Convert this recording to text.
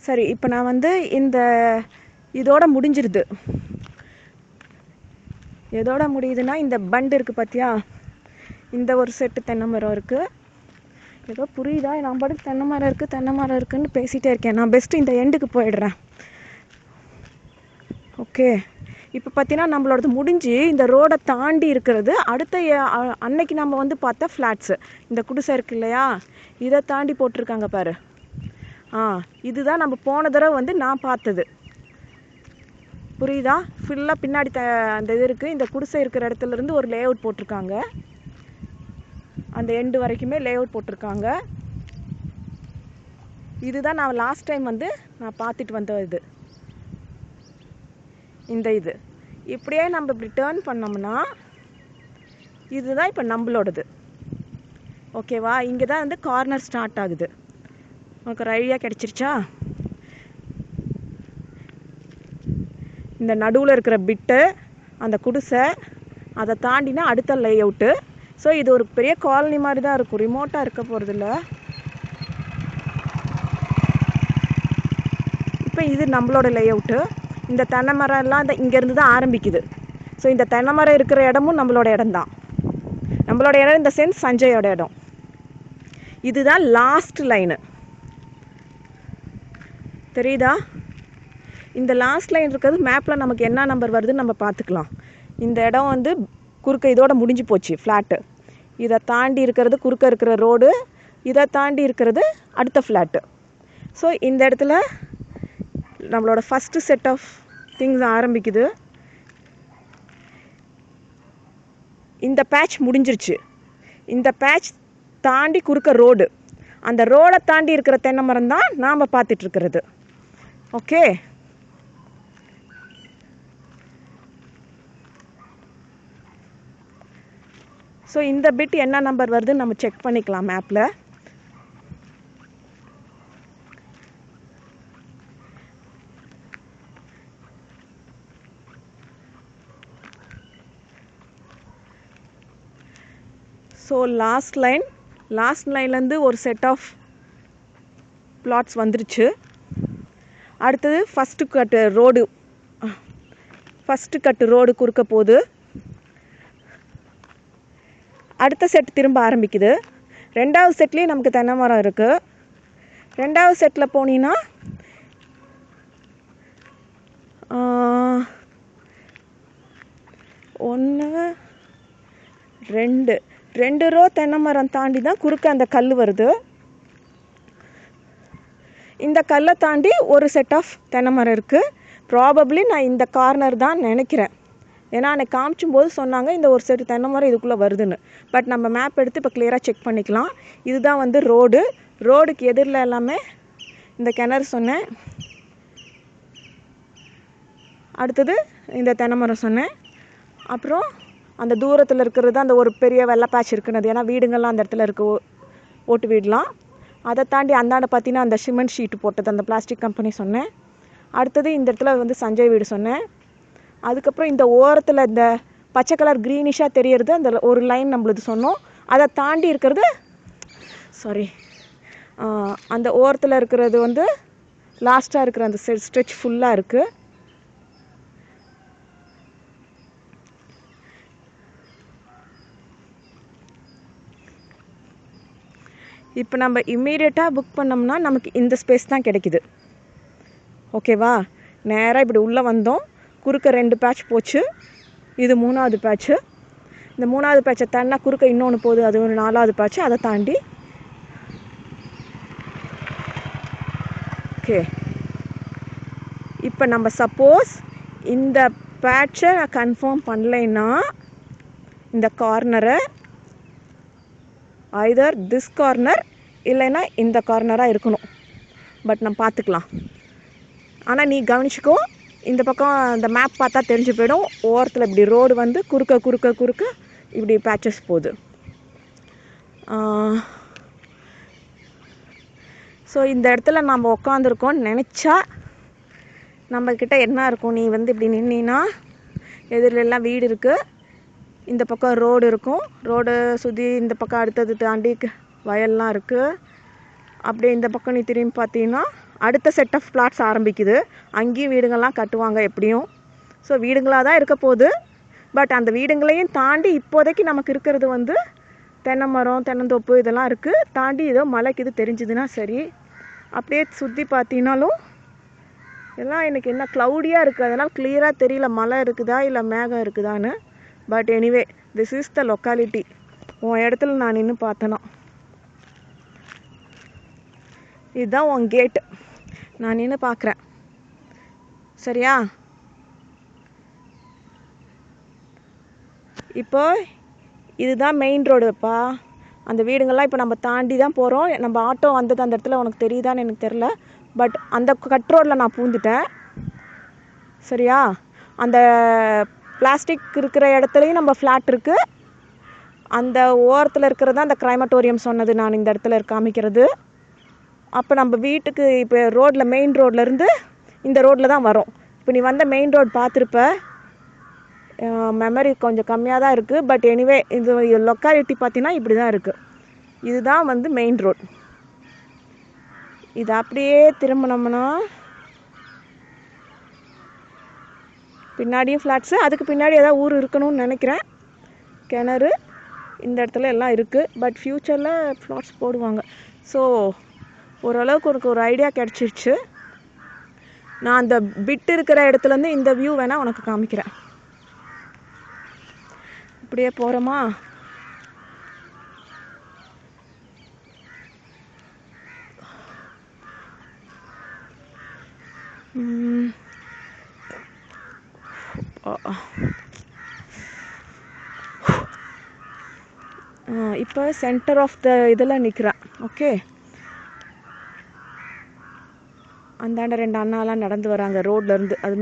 சரி, இப்போ நான் வந்து இதோட முடிஞ்சிருது. எதோட முடியுதுன்னா, இந்த பண்டு இருக்குது பார்த்தியா, இந்த ஒரு செட்டு தென்னை மரம் இருக்குது. ஏதோ புரியுதா? நான் பாட்டுக்கு தென்னை மரம் இருக்குன்னு பேசிகிட்டே இருக்கேன். நான் பெஸ்ட்டு இந்த எண்டுக்கு போயிடுறேன். ஓகே, இப்போ பார்த்தீங்கன்னா நம்மளோடது முடிஞ்சு இந்த ரோடை தாண்டி இருக்கிறது அடுத்த அன்னைக்கு நம்ம வந்து பார்த்தா ஃப்ளாட்ஸு. இந்த குடிசை இருக்கு இல்லையா, இதை தாண்டி போட்டிருக்காங்க பாரு. இதுதான் நம்ம போன தடவை வந்து நான் பார்த்தது. புரியுதா? ஃபுல்லாக பின்னாடி அந்த இது இருக்குது. இந்த குடிசை இருக்கிற இடத்துலேருந்து ஒரு லே அவுட் போட்டிருக்காங்க. அந்த எண்டு வரைக்குமே லே அவுட் போட்டிருக்காங்க. இதுதான் நான் லாஸ்ட் டைம் வந்து நான் பார்த்துட்டு வந்த இது. இந்த இது இப்படியே நம்ம இப்படி டேர்ன் பண்ணோம்னா இதுதான் இப்போ நம்மளோடது. ஓகேவா? இங்கே தான் வந்து கார்னர் ஸ்டார்ட் ஆகுது. உனக்கு ஒரு ஐடியா கிடச்சிருச்சா? இந்த நடுவில் இருக்கிற பிட்டு அந்த குடிசை, அதை தாண்டினா அடுத்த லே அவுட்டு. ஸோ இது ஒரு பெரிய காலனி மாதிரி தான் இருக்கும், ரிமோட்டாக இருக்க போகிறதில்ல. இப்போ இது நம்மளோட லே அவுட்டு. இந்த தென்னை மரம் எல்லாம் இங்கேருந்து தான் ஆரம்பிக்குது. ஸோ இந்த தென்னை மரம் இருக்கிற இடமும் நம்மளோட இடம் தான். நம்மளோட இடம் இந்த சென்ஸ் சஞ்சயோட இடம். இதுதான் லாஸ்ட் லைனு. தெரியுதா? இந்த லாஸ்ட் லைன் இருக்கிறது மேப்பில் நமக்கு என்ன நம்பர் வருதுன்னு நம்ம பார்த்துக்கலாம். இந்த இடம் வந்து குறுக்க இதோட முடிஞ்சு போச்சு ஃப்ளாட்டு. இதை தாண்டி இருக்கிறது குறுக்க இருக்கிற ரோடு, இதை தாண்டி இருக்கிறது அடுத்த ஃப்ளாட்டு. ஸோ இந்த இடத்துல நம்மளோட ஃபஸ்ட்டு செட் ஆஃப் திங்ஸ் ஆரம்பிக்குது. இந்த பேட்ச் முடிஞ்சிருச்சு. இந்த பேட்ச் தாண்டி குறுக்க ரோடு, அந்த ரோடை தாண்டி இருக்கிற தென்னை மரம் தான் நாம் பார்த்துட்ருக்கிறது. ஓகே, ஸோ இந்த பிட் என்ன நம்பர் வருதுன்னு நம்ம செக் பண்ணிக்கலாம் மேப்பில். ஸோ லாஸ்ட் லைன்லேருந்து ஒரு செட் ஆஃப் பிளாட்ஸ் வந்துருச்சு. அடுத்தது ஃபஸ்ட்டு கட்டு ரோடு குறுக்க போகுது. அடுத்த செட் திரும்ப ஆரம்பிக்குது. ரெண்டாவது செட்லேயும் நமக்கு தென்னை மரம் இருக்குது. ரெண்டாவது செட்டில் போனீங்கன்னா 1 2 ரோ தென்னை மரம் தாண்டி தான் குறுக்க அந்த கல் வருது. இந்த கல்லை தாண்டி ஒரு செட் ஆஃப் தென்னை மரம் இருக்குது. ப்ராபப்ளி நான் இந்த கார்னர் தான் நினைக்கிறேன். ஏன்னா அன்றைக்கி காமிச்சும்போது சொன்னாங்க இந்த ஒரு செட்டு தென்னை மரம் இதுக்குள்ளே வருதுன்னு. பட் நம்ம மேப் எடுத்து இப்போ கிளியராக செக் பண்ணிக்கலாம். இதுதான் வந்து ரோடுக்கு எதிரில் எல்லாமே இந்த கிணறு சொன்னேன். அடுத்தது இந்த தென்னை மரம் சொன்னேன். அப்புறம் அந்த தூரத்தில் இருக்கிறது அந்த ஒரு பெரிய வெள்ளை பேட்ச் இருக்குனது. ஏன்னா வீடுங்கள்லாம் அந்த இடத்துல இருக்குது, ஓட்டு வீடெலாம். அதை தாண்டி அந்தாண்ட பார்த்தீங்கன்னா அந்த சிமெண்ட் ஷீட்டு போட்டது அந்த பிளாஸ்டிக் கம்பெனி சொன்னேன். அடுத்தது இந்த இடத்துல வந்து சஞ்சய் வீடு சொன்னேன். அதுக்கப்புறம் இந்த ஓரத்தில் இந்த பச்சை கலர் க்ரீனிஷாக தெரியறது அந்த ஒரு லைன் நம்மளுது சொன்னோம். அதை தாண்டி இருக்கிறது அந்த ஓரத்தில் இருக்கிறது வந்து லாஸ்ட்டாக இருக்கிற அந்த ஸ்ட்ரெச் ஃபுல்லாக இருக்குது. இப்போ நம்ம இம்மீடியட்டாக புக் பண்ணோம்னா நமக்கு இந்த ஸ்பேஸ் தான் கிடைக்குது. ஓகேவா? நேராக இப்படி உள்ளே வந்தோம், குறுக்க 2 பேட்ச் போச்சு. இது 3வது பேட்ச்சு. இந்த 3வது பேட்சை தாண்டினா குறுக்க இன்னொன்று போகுது, அது ஒரு 4வது பேட்ச்சு. அதை தாண்டி ஓகே. இப்போ நம்ம சப்போஸ் இந்த பேட்சை நான் கன்ஃபார்ம் பண்ணலைன்னா இந்த கார்னரை ஐதர் திஸ் கார்னர் இல்லைன்னா இந்த கார்னராக இருக்கணும். பட் நம்ம பார்த்துக்கலாம். ஆனால் நீ கவனிச்சிக்கோ, இந்த பக்கம் இந்த மேப் பார்த்தா தெரிஞ்சு போயிடும். ஓரத்தில் இப்படி ரோடு வந்து குறுக்க இப்படி பேட்சஸ் போகுது. ஸோ இந்த இடத்துல நம்ம உட்காந்துருக்கோன்னு நினச்சா நம்மக்கிட்ட என்ன இருக்கும், நீ வந்து இப்படி நின்னா எதிரிலெல்லாம் வீடு இருக்குது, இந்த பக்கம் ரோடு இருக்கும், ரோடு சுற்றி இந்த பக்கம் அடுத்தது தாண்டி வயல்லாம் இருக்குது. அப்படியே இந்த பக்கம் நீ திரும்பி பார்த்தீங்கன்னா அடுத்த செட் ஆஃப் பிளாட்ஸ் ஆரம்பிக்குது. அங்கேயும் வீடுங்கள்லாம் கட்டுவாங்க எப்படியும். ஸோ வீடுங்களாக தான் இருக்க போகுது. பட் அந்த வீடுங்களையும் தாண்டி இப்போதைக்கு நமக்கு இருக்கிறது வந்து தென்னை மரம், தென்னந்தோப்பு இதெல்லாம் இருக்குது. தாண்டி ஏதோ மலைக்கு இது தெரிஞ்சுதுன்னா சரி. அப்படியே சுற்றி பார்த்தீங்கன்னாலும் எல்லாம் எனக்கு என்ன க்ளவுடியாக இருக்குது, அதனால் கிளியராக தெரியல மலை இருக்குதா இல்லை மேகம் இருக்குதான்னு. But anyway this is the locality. உன் இடத்துல நான் நின்று பார்த்தேன்னா இதுதான் உன் கேட்டு. நான் நின்று பார்க்குறேன். சரியா? இப்போ இதுதான் மெயின் ரோடுப்பா. அந்த வீடுங்கள்லாம் இப்போ நம்ம தாண்டி தான் போகிறோம். நம்ம ஆட்டோ வந்தது அந்த இடத்துல உனக்கு தெரியுதான்னு எனக்கு தெரில. பட் அந்த கட் ரோடில் நான் பூந்துட்டேன். சரியா? அந்த பிளாஸ்டிக் இருக்கிற இடத்துலையும் நம்ம ஃப்ளாட் இருக்குது. அந்த ஓரத்தில் இருக்கிறது தான் அந்த கிரைமட்டோரியம் சொன்னது நான் இந்த இடத்துல காமிக்கிறது. அப்போ நம்ம வீட்டுக்கு இப்போ ரோட்டில் மெயின் ரோட்லேருந்து இந்த ரோட்டில் தான் வரோம். இப்போ நீ வந்த மெயின் ரோடு பார்த்துருப்ப. மெமரி கொஞ்சம் கம்மியாக தான் இருக்குது. பட் எனிவே இது லொக்காலிட்டி பார்த்தீங்கன்னா இப்படி தான் இருக்குது. இதுதான் வந்து மெயின் ரோட். இது அப்படியே திரும்பினோம்னா பின்னாடியும் ஃப்ளாட்ஸு, அதுக்கு பின்னாடி ஏதாவது ஊர் இருக்கணும்னு நினைக்கிறேன். கிணறு இந்த இடத்துல எல்லாம் இருக்குது. பட் ஃப்யூச்சரில் ஃப்ளாட்ஸ் போடுவாங்க. ஸோ ஓரளவுக்கு உனக்கு ஒரு ஐடியா கிடச்சிருச்சு. நான் அந்த பிட் இருக்கிற இடத்துலேருந்து இந்த வியூ வேணால் உனக்கு காமிக்கிறேன். இப்படியே போகிறோமா? இப்போ சென்டர் ஆஃப் த இதில் நிற்கிறேன். ஓகே, அந்தாண்ட 2 அண்ணாலாம் நடந்து வராங்க ரோட்லேருந்து. அது